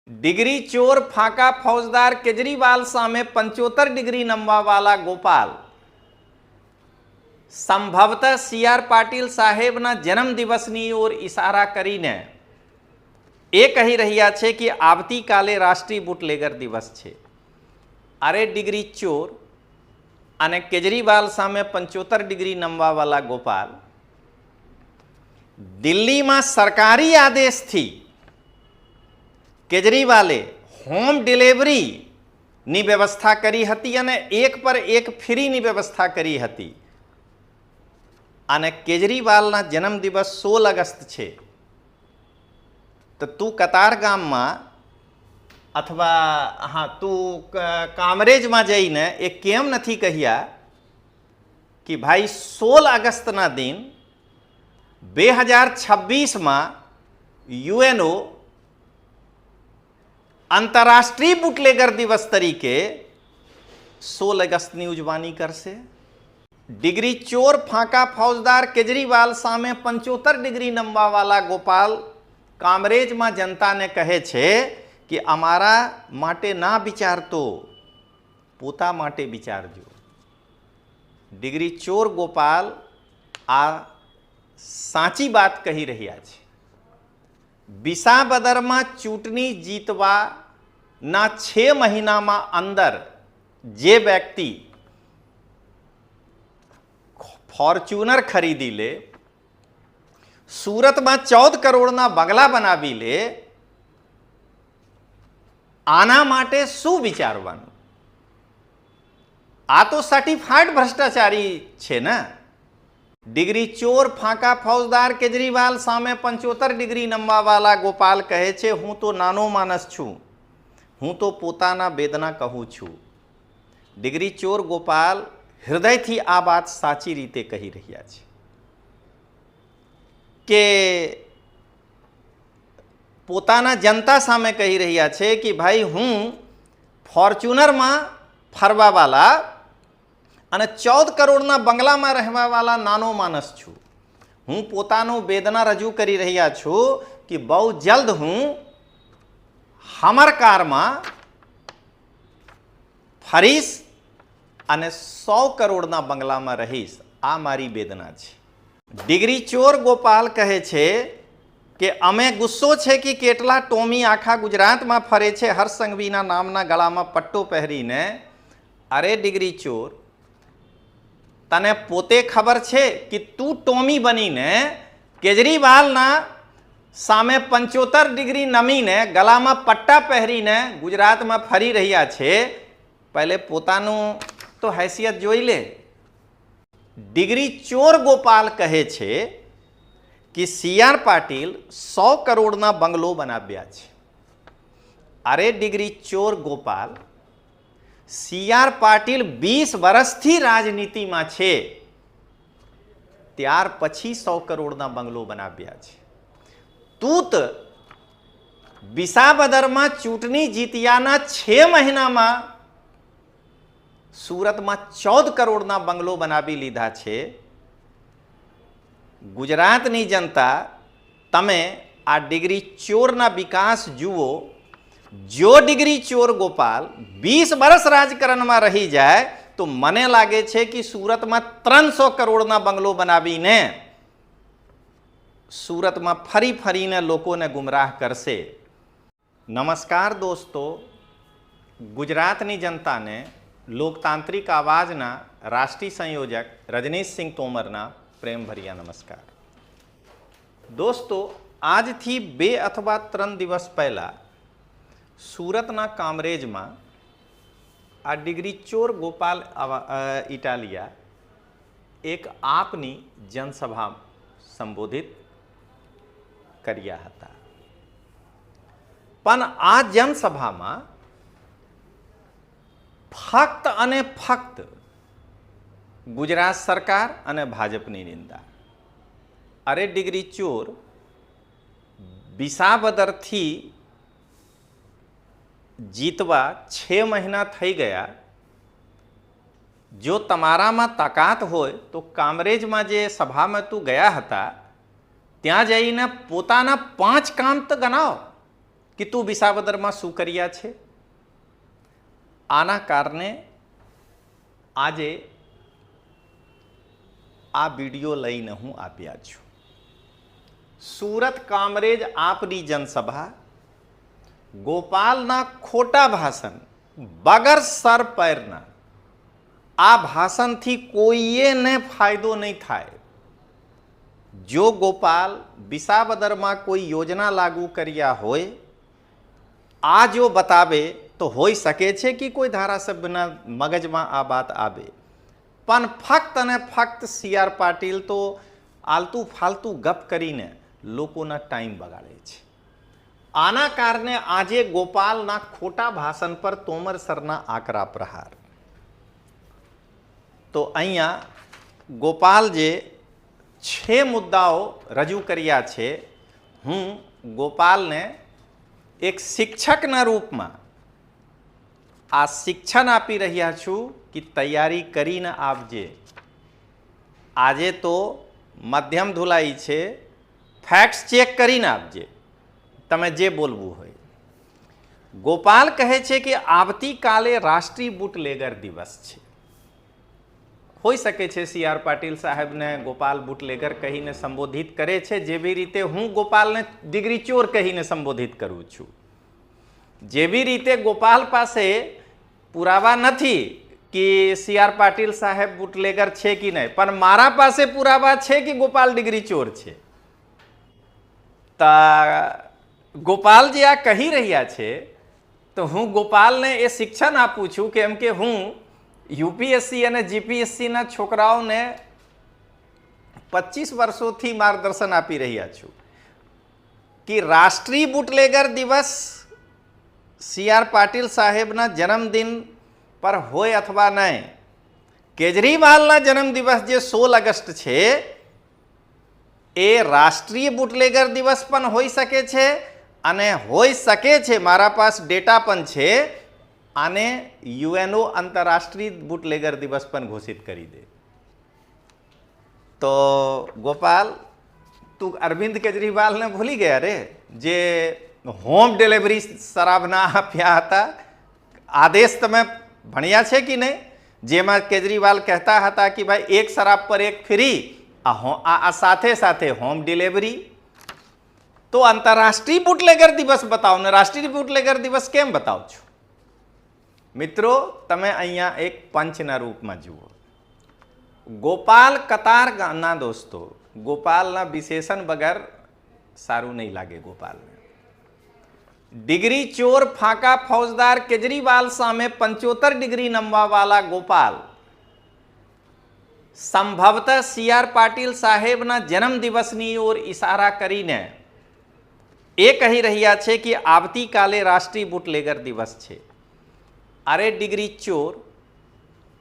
Degree ચોર ફાંકા ફૌજદાર કેજરીવાલ સામે 75 degree નમવાવાળા Gopal સંભવતઃ સી.આર. પાટીલ સાહેબના જન્મદિવસની ઓર ઇશારા કરીને એ કહી રહ્યા છે કે આવતીકાલે રાષ્ટ્રીય બુટલેગર દિવસ છે. અરે ડિગ્રી ચોર અને કેજરીવાલ સામે 75 ડિગ્રી નમવાવાળા ગોપાલ દિલ્હીમાં સરકારી આદેશથી કેજરીવાલે હોમ ડિલિવરીની વ્યવસ્થા કરી હતી અને એક પર એક ફ્રીની વ્યવસ્થા કરી હતી. અને કેજરીવાલના જન્મદિવસ 16 ઓગસ્ટ છે. તો તું કતારગામમાં અથવા તું કામરેજમાં જઈને એ કેમ નથી કહ્યા કે ભાઈ 16 ઓગસ્ટના દિન 2026માં યુએનઓ આંતરરાષ્ટ્રીય બુટલેગર દિવસ તરીકે 16 ઓગસ્ટની ઉજવણી કરશે. ડિગ્રી ચોર ફાંકા ફૌજદાર કેજરીવાલ સામે 75 ડિગ્રી નમવાવાળા ગોપાલ કામરેજમાં જનતાને કહે છે કે અમારા માટે ના વિચારતો પોતા માટે વિચારજો. ડિગ્રી ચોર ગોપાલ આ સાચી વાત કહી રહ્યા છે. વિસાવદરમાં ચૂંટણી જીતવાના 6 મહિનામાં અંદર જે વ્યક્તિ ફોર્ચ્યુનર ખરીદી લે, સુરતમાં 14 કરોડના બંગલા બનાવી લે, આના માટે શું વિચારવાનું? આ તો સર્ટિફાઈડ ભ્રષ્ટાચારી છે ને. ડિગ્રી ચોર ફાંકા ફૌજદાર કેજરીવાલ સામે 75 ડિગ્રી નમવાવાળા ગોપાલ કહે છે હું તો નાનો માણસ છું, હું તો પોતાના વેદના કહું છું. ડિગ્રી ચોર ગોપાલ હૃદયથી આ વાત સાચી રીતે કહી રહ્યા છે કે પોતાના જનતા સામે કહી રહ્યા છે કે ભાઈ હું ફોર્ચ્યુનરમાં ફરવાવાળા અને 14 કરોડના બંગલામાં રહેવાવાળા નાનો માણસ છું. હું પોતાનું વેદના રજૂ કરી રહ્યા છું કે બહુ જલ્દ હું હમર કારમાં ફરીશ અને 100 કરોડના બંગલામાં રહીશ. આ મારી વેદના છે. ડિગ્રી ચોર ગોપાલ કહે છે કે અમે ગુસ્સો છે કે કેટલા ટોમી આખા ગુજરાતમાં ફરે છે હર્ષ સંઘવીના નામના ગળામાં પટ્ટો પહેરીને. અરે ડિગ્રી ચોર, તને પોતે ખબર છે કે તું ટોમી બનીને કેજરીવાલના સામે 75 ડિગ્રી નમીને ગળામાં પટ્ટા પહેરીને ગુજરાતમાં ફરી રહ્યા છે. પહેલે પોતાનું તો હૈસિયત જોઈ લે. ડિગ્રી ચોર ગોપાલ કહે છે કે સી.આર. પાટીલ 100 કરોડના બંગલો બનાવ્યા છે. અરે ડિગ્રી ચોર ગોપાલ, સી.આર. પાટીલ 20 વર્ષથી રાજનીતિમાં છે, ત્યાર પછી 100 કરોડના બંગલો બનાવ્યા છે. તું તો વિસાવદરમાં ચૂંટણી જીત્યાના 6 મહિનામાં સુરતમાં 14 કરોડના બંગલો બનાવી લીધા છે. ગુજરાતની જનતા, તમે આ ડિગ્રી ચોરના વિકાસ જુઓ. જો ડિગ્રી ચોર ગોપાલ 20 વર્ષ રાજકારણમાં રહી જાય તો મને લાગે છે કે સુરતમાં 300 કરોડના બંગલો બનાવીને સુરતમાં ફરીને લોકોને ગુમરાહ કરશે. નમસ્કાર દોસ્તો, ગુજરાતની જનતાને લોકતાંત્રિક આવાજના રાષ્ટ્રીય સંયોજક રજનીશસિંહ તોમરના પ્રેમભર્યા નમસ્કાર. દોસ્તો, આજથી 2 અથવા 3 દિવસ પહેલા સુરતના કામરેજમાં આ ડિગ્રી ચોર ગોપાલ ઇટાલિયા એક આપની જનસભા સંબોધિત કર્યા હતા. પણ આ જનસભામાં ફક્ત અને ફક્ત ગુજરાત સરકાર અને ભાજપની નિંદા. અરે ડિગ્રી ચોર, વિસાવદરથી જીતવા 6 મહિના થઈ ગયા. જો તમારામાં તાકાત હોય તો કામરેજમાં જે સભામાં તું ગયા હતા ત્યાં જઈને પોતાના 5 કામ તો ગણાવો કે તું વિસાવદરમાં શું કર્યા છે. આના કારણે આજે આ વિડીયો લઈને હું આવ્યા છું. સુરત કામરેજ આપની જનસભા, ગોપાલના ખોટા ભાષણ, વગર સર પૈરના. આ ભાષણથી કોઈને ફાયદો નહીં થાય. જો ગોપાલ વિસાવદરમાં કોઈ યોજના લાગુ કર્યા હોય, આ જો બતાવે તો હોઈ શકે છે કે કોઈ ધારાસભ્યના મગજમાં આ વાત આવે, પણ ફક્ત અને ફક્ત CR પાટીલ તો આલતું ફાલતું ગપ કરીને લોકોના ટાઈમ બગાડે છે. આના કારણે આજે ગોપાલના ખોટા ભાષણ પર તોમર સરના આકરા પ્રહાર. તો અહીંયા ગોપાલ જે 6 મુદ્દાઓ રજૂ કર્યા છે, હું ગોપાલને એક શિક્ષકના રૂપમાં આ શિક્ષણ આપી રહ્યા છું કે તૈયારી કરીને આપજે. આજે તો મધ્યમ ધુલાઈ છે, ફેક્ટ્સ ચેક કરીને આપજે તમે જે બોલવું હોય. ગોપાલ કહે છે કે આવતીકાલે રાષ્ટ્રીય બુટલેગર દિવસ છે. હોઈ શકે છે CR પાટીલ સાહેબને ગોપાલ બુટલેગર કહીને સંબોધિત કરે છે, જેવી રીતે હું ગોપાલને ડિગ્રી ચોર કહીને સંબોધિત કરું છું. જેવી રીતે ગોપાલ પાસે પુરાવા નથી કે CR પાટીલ સાહેબ બુટલેગર છે કે નહીં, પણ મારા પાસે પુરાવા છે કે ગોપાલ ડિગ્રી ચોર છે. ગોપાલ જે આ કહી રહ્યા છે, તો હું ગોપાલને એ શિક્ષણ આપું છું કેમ કે હું UPSC અને GPSC ના છોકરાઓને 25 વર્ષોથી માર્ગદર્શન આપી રહ્યા છું કે રાષ્ટ્રીય બુટલેગર દિવસ CR પાટીલ સાહેબના જન્મદિન પર હોય અથવા નહીં, કેજરીવાલના જન્મદિવસ જે 16 ઓગસ્ટ છે એ રાષ્ટ્રીય બુટલેગર દિવસ પણ હોઈ શકે છે, અને હોઈ શકે છે મારા પાસ ડેટા પણ છે, આને UNO આંતરરાષ્ટ્રીય બુટલેગર દિવસ પણ ઘોષિત કરી દે. તો ગોપાલ, તું અરવિંદ કેજરીવાલને ભૂલી ગયા રે, જે હોમ ડિલિવરી શરાબના આપ્યા હતા. આદેશ તમે ભણ્યા છે કે નહીં, જેમાં કેજરીવાલ કહેતા હતા કે ભાઈ એક શરાબ પર એક ફ્રી, આ સાથે સાથે હોમ ડિલિવરી. તો આંતરરાષ્ટ્રીય બુટલેગર દિવસ બતાવો ને રાષ્ટ્રીય બુટલેગર દિવસ કેમ બતાવો છો? મિત્રો, તમે અહીંયા એક પંચના રૂપમાં જુઓ. ગોપાલ કતારના દોસ્તો, ગોપાલના વિશેષણ વગર સારું નહીં લાગે. ગોપાલને ડિગ્રી ચોર ફાંકા ફૌજદાર કેજરીવાલ સામે 75 ડિગ્રી નમવાવાળા ગોપાલ સંભવતઃ CR પાટીલ સાહેબના જન્મદિવસની ઓર ઇશારા કરીને એ કહી રહ્યા છે કે આવતીકાલે રાષ્ટ્રીય બુટલેગર દિવસ છે. અરે ડિગ્રી ચોર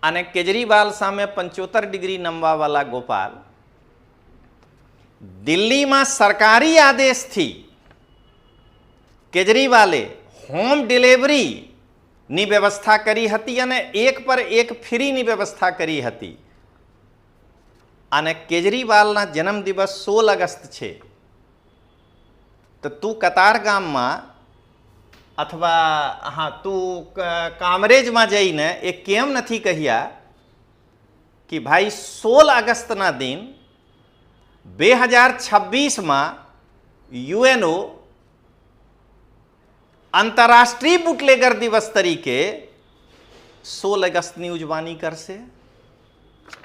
અને કેજરીવાલ સામે 75 ડિગ્રી નમવાવાળા ગોપાલ દિલ્હીમાં સરકારી આદેશથી કેજરીવાલે હોમ ડિલિવરીની વ્યવસ્થા કરી હતી અને એક પર એક ફ્રીની વ્યવસ્થા કરી હતી. અને કેજરીવાલના જન્મદિવસ 16 ઓગસ્ટ છે, તો તું કતાર ગામમાં અથવા તું કામરેજમાં જઈને એ કેમ નથી કહ્યા કે ભાઈ 16 ઓગસ્ટના દિન 2026માં UNO આંતરરાષ્ટ્રીય બુટલેગર દિવસ તરીકે 16 ઓગસ્ટની ઉજવણી કરશે?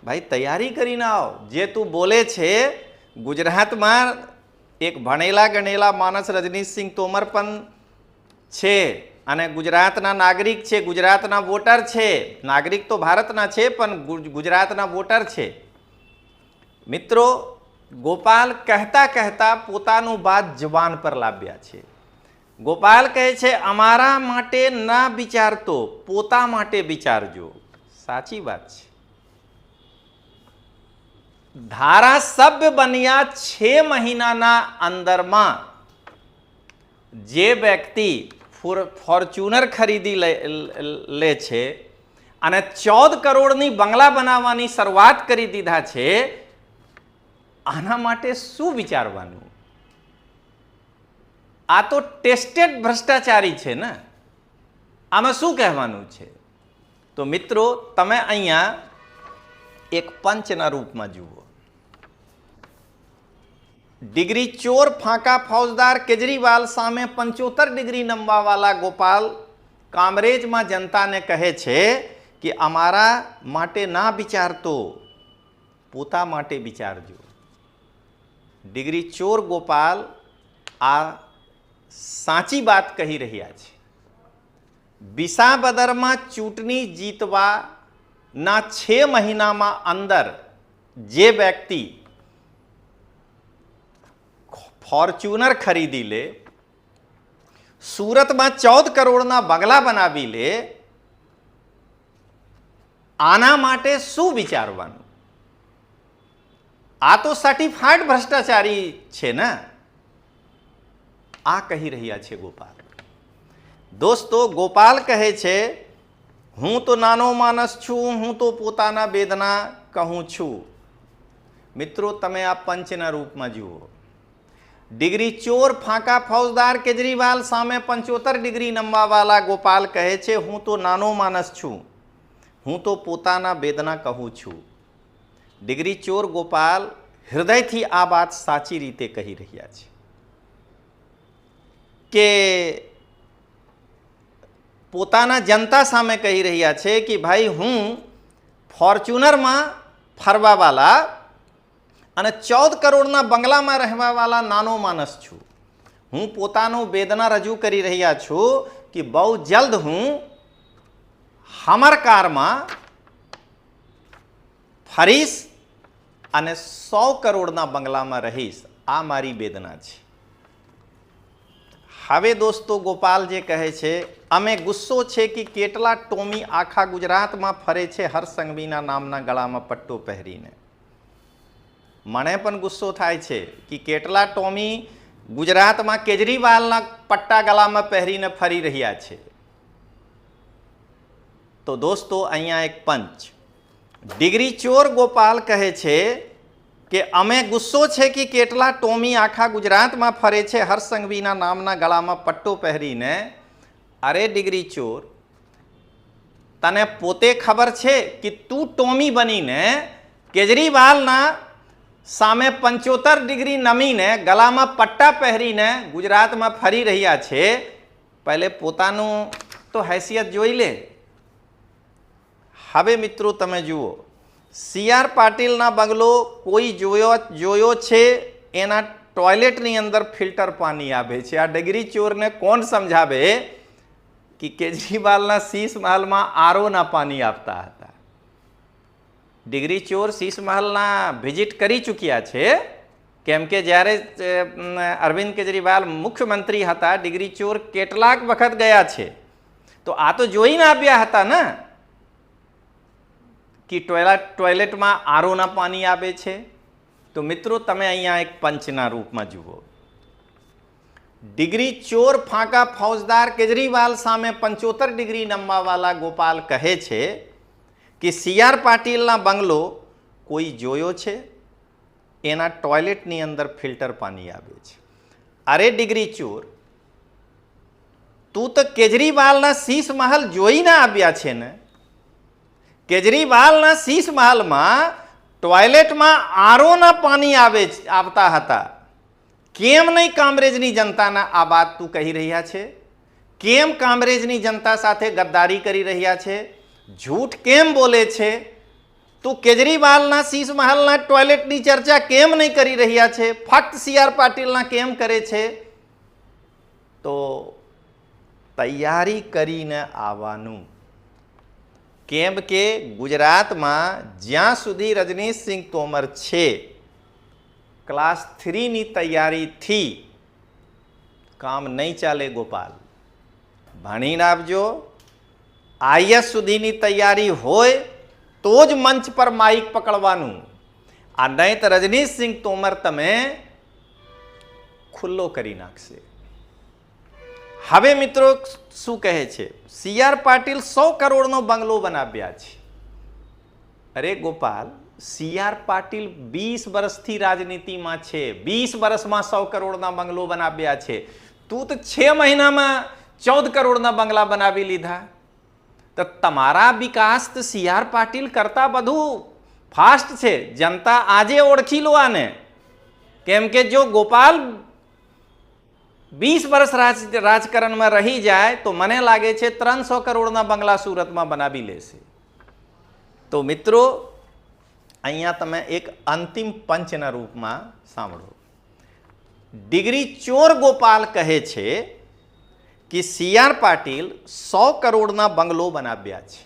ભાઈ તૈયારી કરીને આવો. જે તું બોલે છે, ગુજરાતમાં એક ભણેલા ગણેલા માણસ રજનીશસિંહ તોમર પણ છે અને ગુજરાતના નાગરિક છે, ગુજરાતના વોટર છે. નાગરિક તો ભારતના છે પણ ગુજરાતના વોટર છે. મિત્રો, ગોપાલ કહેતા કહેતા પોતાનું વાત જવાન પર લાવ્યા છે. ગોપાલ કહે છે અમારા માટે ના વિચારતો પોતા માટે વિચારજો. સાચી વાત છે. ધારાસભ્ય બન્યા 6 મહિનાના અંદરમાં જે વ્યક્તિ ફોર્ચ્યુનર ખરીદી લે છે અને 14 કરોડની બંગલા બનાવવાની શરૂઆત કરી દીધા છે, આના માટે શું વિચારવાનું? આ તો ટેસ્ટેડ ભ્રષ્ટાચારી છે ને, આમાં શું કહેવાનું છે? તો મિત્રો તમે અહીંયા એક પંચના રૂપમાં જુઓ. ડિગ્રી ચોર ફાંકા ફૌજદાર કેજરીવાલ સામે 75 ડિગ્રી નમવાવાળા ગોપાલ કામરેજમાં જનતાને કહે છે કે અમારા માટે ના વિચારતો, પોતા માટે વિચારજો. ડિગ્રી ચોર ગોપાલ આ સાચી વાત કહી રહ્યા છે. વિસાવદરમાં ચૂંટણી જીતવાના 6 મહિનામાં અંદર જે વ્યક્તિ ફોર્ચ્યુનર ખરીદી લે, સુરતમાં 14 કરોડના બંગલા બનાવી લે, આના માટે શું વિચારવાનું? આ તો સર્ટિફાઈડ ભ્રષ્ટાચારી છે ને. આ કહી રહ્યા છે ગોપાલ. દોસ્તો, ગોપાલ કહે છે હું તો નાનો માણસ છું, હું તો પોતાના વેદના કહું છું. મિત્રો તમે આ પંચના રૂપમાં જુઓ. ડિગ્રી ચોર ફાંકા ફૌજદાર કેજરીવાલ સામે 75 ડિગ્રી નમવાવાળા ગોપાલ કહે છે હું તો નાનો માણસ છું, હું તો પોતાના વેદના કહું છું. ડિગ્રી ચોર ગોપાલ હૃદયથી આ વાત સાચી રીતે કહી રહ્યા છે કે પોતાના જનતા સામે કહી રહ્યા છે કે ભાઈ હું ફોર્ચ્યુનરમાં ફરવાવાળા અને 14 કરોડના બંગલામાં રહેવાવાળા નાનો માણસ છું. હું પોતાનો વેદના રજૂ કરી રહ્યા છું કે બહુ જલ્દ હું હમર કારમાં ફરીશ અને 100 કરોડના બંગલામાં રહીશ. આ મારી વેદના છે. હવે દોસ્તો ગોપાલ જે કહે છે અમે ગુસ્સો છે કે કેટલા ટોમી આખા ગુજરાતમાં ફરે છે હર્ષ સંઘવીના નામના ગળામાં પટ્ટો પહેરીને. મને પણ ગુસ્સો થાય છે કે કેટલા ટોમી ગુજરાતમાં કેજરીવાલના પટ્ટા ગળામાં પહેરીને ફરી રહ્યા છે. તો દોસ્તો અહીંયા એક પંચ. ડિગ્રી ચોર ગોપાલ કહે છે કે અમે ગુસ્સો છે કે કેટલા ટોમી આખા ગુજરાતમાં ફરે છે હર્ષ સંઘવીના નામના ગળામાં પટ્ટો પહેરીને. અરે ડિગ્રી ચોર, તને પોતે ખબર છે કે તું ટોમી બનીને કેજરીવાલના સામે 75 ડિગ્રી નમીને ગળામાં પટ્ટા પહેરીને ગુજરાતમાં ફરી રહ્યા છે. પહેલે પોતાનું તો હેસિયત જોઈ લે. હવે મિત્રો તમે જુઓ, CR પાટીલના બંગલો કોઈ જોયો છે, એના ટોયલેટની અંદર ફિલ્ટર પાણી આવે છે. આ ડિગ્રી ચોરને કોણ સમજાવે કે કેજરીવાલના શીશ મહેલમાં આરોના પાણી આપતા હતા? ડિગ્રી ચોર શીશ મહેલના વિઝિટ કરી ચૂક્યા છે, કેમ કે જ્યારે અરવિંદ કેજરીવાલ મુખ્યમંત્રી હતા ડિગ્રી ચોર કેટલાક વખત ગયા છે. તો આ તો જોઈને આવ્યા હતા ને કે ટોયલેટમાં આરોના પાણી આવે છે. તો મિત્રો તમે અહીંયા એક પંચના રૂપમાં જુઓ. ડિગ્રી ચોર ફાંકા ફૌજદાર કેજરીવાલ સામે 75 ડિગ્રી નમવાવાળા ગોપાલ કહે છે કે CR પાટીલના બંગલો કોઈ જોયો છે, એના ટોયલેટની અંદર ફિલ્ટર પાણી આવે છે. અરે ડિગ્રી ચોર, તું તો કેજરીવાલના શીશ મહેલ જોઈને આવ્યા છે ને. કેજરીવાલના શીશ મહેલમાં ટોયલેટમાં આરોના પાણી આવતા હતા. કેમ નહીં કામરેજની જનતાના આ વાત તું કહી રહ્યા છે? કેમ કામરેજની જનતા સાથે ગદ્દારી કરી રહ્યા છે? झूठ केम बोले छे? तो केजरीवालना शीश महलना टॉयलेटनी चर्चा केम नहीं करी रह्या छे? फक्त CR पाटीलना केम करे छे? तो तैयारी करीने आवानुं. केम के गुजरात में ज्यां सुधी रजनीश सिंह तोमर छे क्लास 3 नी तैयारी थी काम नहीं चाले. गोपाल भणीने आपजो. IS सुधीनी तैयारी होय तो ज मंच पर माइक पकड़वानुं. आ नहीं तो रजनीश सिंह तोमर तमे खुल्लो करी नाखशे. हवे मित्रों शू कहे छे? CR पाटील 100 करोड़नो बंगलो बनाव्या छे. अरे गोपाल, CR पाटील 20 वर्षथी राजनीति में छे. 20 वर्ष में 100 करोड़ना बंगलो बनाव्या छे. તું તો 6 મહિનામાં 14 કરોડના બંગલા બનાવી લીધા. તો તમારા વિકાસ તો CR પાટીલ કરતા બધું ફાસ્ટ છે. જનતા આજે ઓળખી લો આને. કેમ કે જો ગોપાલ 20 વર્ષ રાજકારણમાં રહી જાય તો મને લાગે છે 300 કરોડના બંગલા સુરતમાં બનાવી લેશે. તો મિત્રો અહીંયા તમે એક અંતિમ પંચના રૂપમાં સાંભળો. ડિગ્રી ચોર ગોપાલ કહે છે કે CR પાટીલ 100 કરોડના બંગલો બનાવ્યા છે.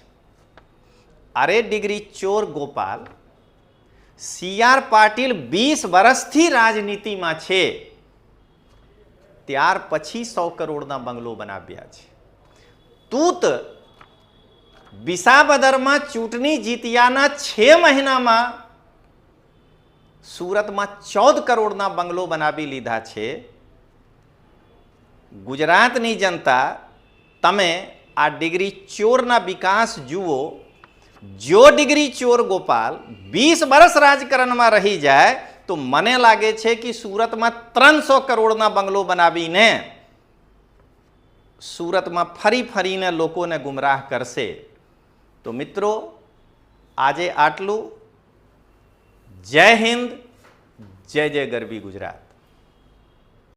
અરે ડિગ્રી ચોર ગોપાલ, CR પાટીલ 20 વર્ષથી રાજનીતિમાં છે, ત્યાર પછી 100 કરોડના બંગલો બનાવ્યા છે. તું તો વિસાવદરમાં ચૂંટણી જીત્યાના 6 મહિનામાં સુરતમાં 14 કરોડના બંગલો બનાવી લીધા છે. ગુજરાતની જનતા તમે આ ડિગ્રી ચોરના વિકાસ જુઓ. જો ડિગ્રી ચોર ગોપાલ 20 વર્ષ રાજકારણમાં રહી જાય તો મને લાગે છે કે સુરતમાં 300 કરોડના બંગલો બનાવીને સુરતમાં ફરીને લોકોને ગુમરાહ કરશે. તો મિત્રો આજે આટલું. જય હિન્દ, જય જય ગરવી ગુજરાત.